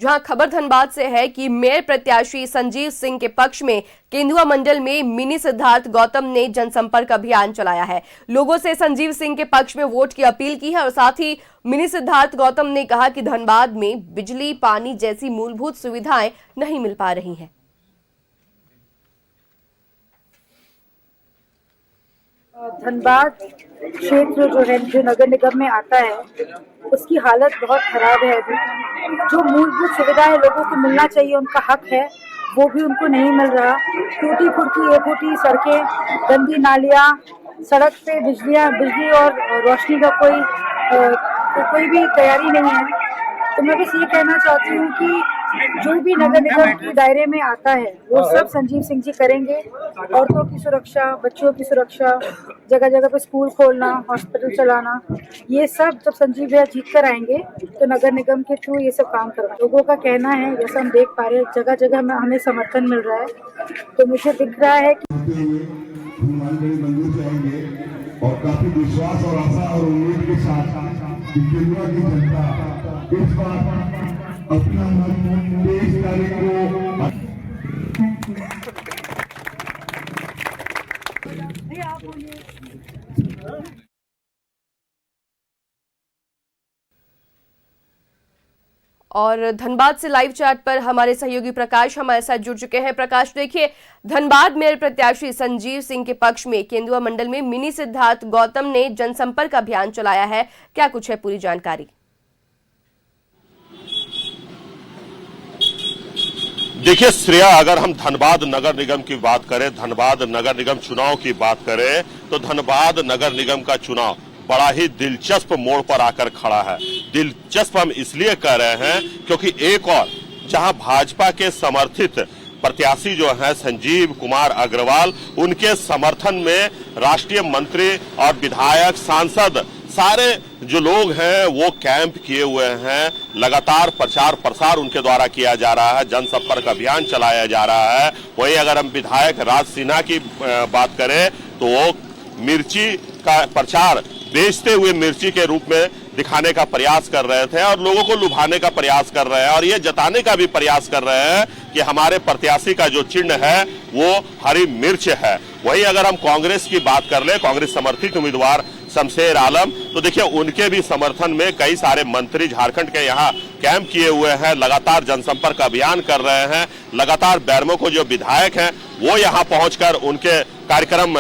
जहां खबर धनबाद से है कि मेयर प्रत्याशी संजीव सिंह के पक्ष में केंदुआ मंडल में मिनी सिद्धार्थ गौतम ने जनसंपर्क अभियान चलाया है। लोगों से संजीव सिंह के पक्ष में वोट की अपील की है और साथ ही मिनी सिद्धार्थ गौतम ने कहा कि धनबाद में बिजली, पानी जैसी मूलभूत सुविधाएं नहीं मिल पा रही हैं। धनबाद क्षेत्र जो है, जो नगर निगम में आता है, उसकी हालत बहुत खराब है। अभी जो मूलभूत सुविधाएं लोगों को मिलना चाहिए, उनका हक है, वो भी उनको नहीं मिल रहा। टूटी फूटी एक फूटी सड़कें, गंदी नालियां, सड़क पे बिजली और रोशनी का कोई भी तैयारी नहीं है। तो मैं बस ये कहना चाहती हूँ कि जो भी नगर निगम के दायरे में आता है वो सब संजीव सिंह जी करेंगे। औरतों की सुरक्षा, बच्चों की सुरक्षा, जगह जगह पे स्कूल खोलना, हॉस्पिटल चलाना, ये सब जब संजीव भैया जीत कर आएंगे तो नगर निगम के थ्रू ये सब काम करवा। लोगों का कहना है, जैसा हम देख पा रहे हैं, जगह जगह हमें समर्थन मिल रहा है। तो मुझे दिख रहा है कि और काफी विश्वास और आशा और उम्मीद के साथ केंद्र की जनता इस बार अपना मन 23 तारीख को और धनबाद से लाइव चैट पर हमारे सहयोगी प्रकाश हमारे साथ जुड़ चुके हैं। प्रकाश, देखिए, धनबाद मेयर प्रत्याशी संजीव सिंह के पक्ष में केंदुआ मंडल में मिनी सिद्धार्थ गौतम ने जनसंपर्क अभियान चलाया है, क्या कुछ है पूरी जानकारी? देखिए श्रेया, अगर हम धनबाद नगर निगम की बात करें, धनबाद नगर निगम चुनाव की बात करें, तो धनबाद नगर निगम का चुनाव बड़ा ही दिलचस्प मोड़ पर आकर खड़ा है। दिलचस्प हम इसलिए कह रहे हैं क्योंकि एक और जहां भाजपा के समर्थित प्रत्याशी जो है संजीव कुमार अग्रवाल, उनके समर्थन में राष्ट्रीय मंत्री और विधायक, सांसद, सारे जो लोग हैं वो कैंप किए हुए हैं। लगातार प्रचार प्रसार उनके द्वारा किया जा रहा है, जनसंपर्क अभियान चलाया जा रहा है। वही अगर हम विधायक राज सिन्हा की बात करें तो वो मिर्ची का प्रचार बेचते हुए मिर्ची के रूप में दिखाने का प्रयास कर रहे थे और लोगों को लुभाने का प्रयास कर रहे हैं और ये जताने का भी प्रयास कर रहे हैं कि हमारे प्रत्याशी का जो चिन्ह है वो हरी मिर्च है। वही अगर हम कांग्रेस की बात कर ले, कांग्रेस समर्थित उम्मीदवार शमशेर आलम, तो देखिए उनके भी समर्थन में कई सारे मंत्री झारखंड के यहाँ कैंप किए हुए हैं, लगातार जनसंपर्क अभियान कर रहे हैं। लगातार बैरमो को जो विधायक हैं वो यहाँ पहुंचकर उनके कार्यक्रम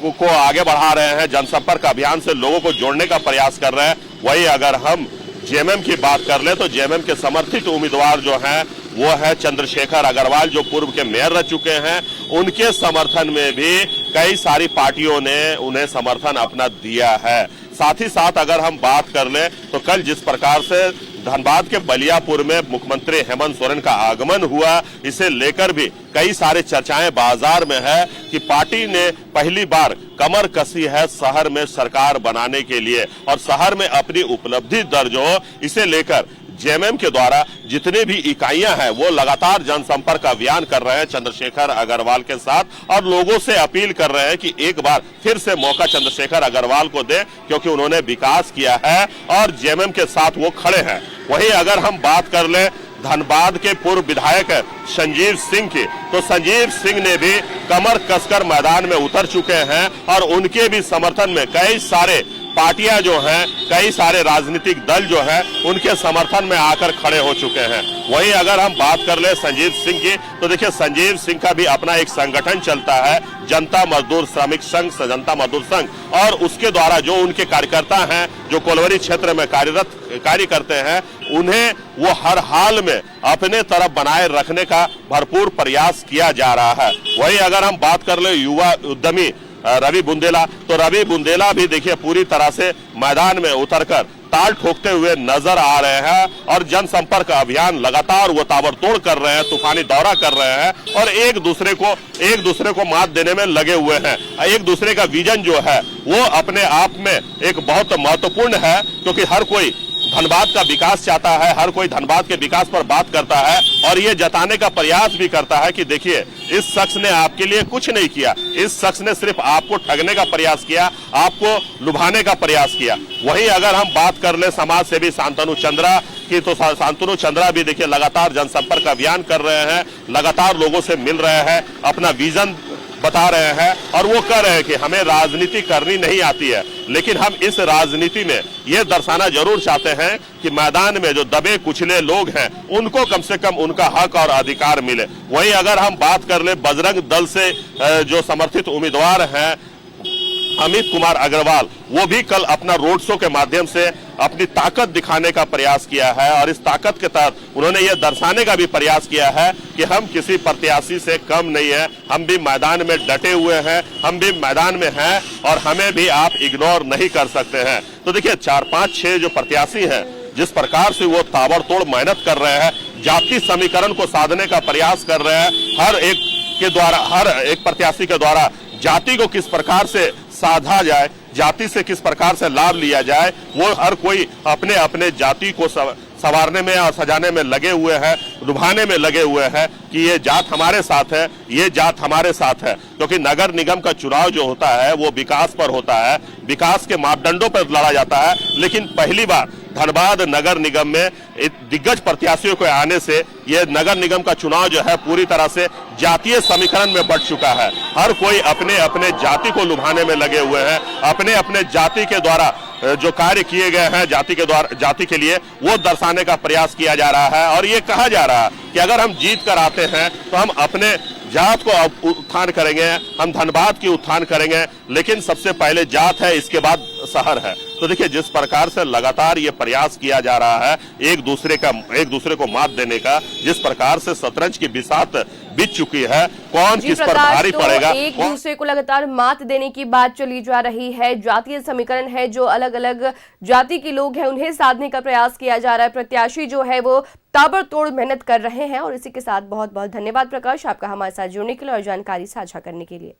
को आगे बढ़ा रहे हैं, जनसंपर्क अभियान से लोगों को जोड़ने का प्रयास कर रहे हैं। वही अगर हम जेएमएम की बात कर ले तो जेएमएम के समर्थित उम्मीदवार जो हैं वो है चंद्रशेखर अग्रवाल, जो पूर्व के मेयर रह चुके हैं। उनके समर्थन में भी कई सारी पार्टियों ने उन्हें समर्थन अपना दिया है। साथ ही साथ अगर हम बात कर ले तो कल जिस प्रकार से धनबाद के बलियापुर में मुख्यमंत्री हेमंत सोरेन का आगमन हुआ, इसे लेकर भी कई सारे चर्चाएं बाजार में है कि पार्टी ने पहली बार कमर कसी है शहर में सरकार बनाने के लिए और शहर में अपनी उपलब्धि दर्ज हो। इसे लेकर जेएमएम के द्वारा जितने भी इकाइयां हैं वो लगातार जनसंपर्क अभियान कर रहे हैं चंद्रशेखर अग्रवाल के साथ और लोगों से अपील कर रहे हैं कि एक बार फिर से मौका चंद्रशेखर अग्रवाल को दे, क्योंकि उन्होंने विकास किया है और जेएमएम के साथ वो खड़े हैं। वहीं अगर हम बात कर ले धनबाद के पूर्व विधायक संजीव सिंह की, तो संजीव सिंह ने भी कमर कसकर मैदान में उतर चुके हैं और उनके भी समर्थन में कई सारे पार्टियां जो हैं, कई सारे राजनीतिक दल जो हैं उनके समर्थन में आकर खड़े हो चुके हैं। वहीं अगर हम बात कर ले संजीव सिंह की, तो देखिए संजीव सिंह का भी अपना एक संगठन चलता है, जनता मजदूर श्रमिक संघ, जनता मजदूर संघ, और उसके द्वारा जो उनके कार्यकर्ता हैं जो कोलवरी क्षेत्र में कार्य करते हैं, उन्हें वो हर हाल में अपने तरफ बनाए रखने का भरपूर प्रयास किया जा रहा है। वहीं अगर हम बात कर ले युवा उद्यमी रवि बुंदेला, तो रवि बुंदेला भी देखिए पूरी तरह से मैदान में उतरकर ताल ठोकते हुए नजर आ रहे हैं और जनसंपर्क अभियान लगातार वो ताबड़तोड़ कर रहे हैं, तूफानी दौरा कर रहे हैं और एक दूसरे को मात देने में लगे हुए हैं। एक दूसरे का विजन जो है वो अपने आप में एक बहुत महत्वपूर्ण है, क्योंकि हर कोई धनबाद का विकास चाहता है, हर कोई धनबाद के विकास पर बात करता है और ये जताने का प्रयास भी करता है कि देखिए इस शख्स ने आपके लिए कुछ नहीं किया, इस शख्स ने सिर्फ आपको ठगने का प्रयास किया, आपको लुभाने का प्रयास किया। वहीं अगर हम बात कर ले समाज सेवी शांतनु चंद्रा, कि तो शांतनु चंद्रा भी देखिए लगातार जनसंपर्क अभियान कर रहे हैं, लगातार लोगों से मिल रहे हैं, अपना विजन बता रहे हैं और वो कह रहे हैं कि हमें राजनीति करनी नहीं आती है, लेकिन हम इस राजनीति में ये दर्शाना जरूर चाहते हैं कि मैदान में जो दबे कुचले लोग हैं उनको कम से कम उनका हक और अधिकार मिले। वहीं अगर हम बात कर ले बजरंग दल से जो समर्थित उम्मीदवार हैं अमित कुमार अग्रवाल, वो भी कल अपना रोड शो के माध्यम से अपनी ताकत दिखाने का प्रयास किया है और इस ताकत के तहत उन्होंने ये दर्शाने का भी प्रयास किया है कि हम किसी प्रत्याशी से कम नहीं है, हम भी मैदान में डटे हुए हैं, हम भी मैदान में हैं और हमें भी आप इग्नोर नहीं कर सकते हैं। तो देखिए 4, 5, 6 जो प्रत्याशी हैं, जिस प्रकार से वो ताबड़तोड़ मेहनत कर रहे हैं, जाति समीकरण को साधने का प्रयास कर रहे हैं, हर एक प्रत्याशी के द्वारा जाति को किस प्रकार से साधा जाए, जाति से किस प्रकार से लाभ लिया जाए, वो हर कोई अपने अपने जाति को संवारने में और सजाने में लगे हुए हैं, लुभाने में लगे हुए हैं कि ये जात हमारे साथ है, ये जात हमारे साथ है। क्योंकि नगर निगम का चुनाव जो होता है वो विकास पर होता है, विकास के मापदंडों पर लड़ा जाता है, लेकिन पहली बार धनबाद नगर निगम में दिग्गज प्रत्याशियों के आने से ये नगर निगम का चुनाव जो है पूरी तरह से जातीय समीकरण में बढ़ चुका है। हर कोई अपने अपने जाति को लुभाने में लगे हुए हैं, अपने अपने जाति के द्वारा जो कार्य किए गए हैं जाति के लिए वो दर्शाने का प्रयास किया जा रहा है। और ये कहा जा रहा है कि अगर हम जीत कर आते हैं तो हम अपने जात को उत्थान करेंगे, हम धनबाद की उत्थान करेंगे, लेकिन सबसे पहले जात है, इसके बाद शहर है। तो देखिए जिस प्रकार से लगातार ये प्रयास किया जा रहा है एक दूसरे को मात देने का, जिस प्रकार से शतरंज की बिसात बीत चुकी है, कौन किस पर भारी पड़ेगा, एक दूसरे को लगातार मात देने की बात चली जा रही है। जातीय समीकरण है, जो अलग अलग जाति के लोग हैं उन्हें साधने का प्रयास किया जा रहा है। प्रत्याशी जो है वो ताबड़तोड़ मेहनत कर रहे हैं। और इसी के साथ बहुत बहुत धन्यवाद प्रकाश आपका हमारे साथ जुड़ने के लिए और जानकारी साझा करने के लिए।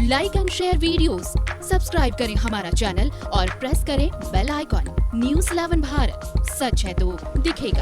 Like and share videos, subscribe करें हमारा चैनल और प्रेस करें बेल आइकॉन। न्यूज़ 11 भारत, सच है तो दिखेगा।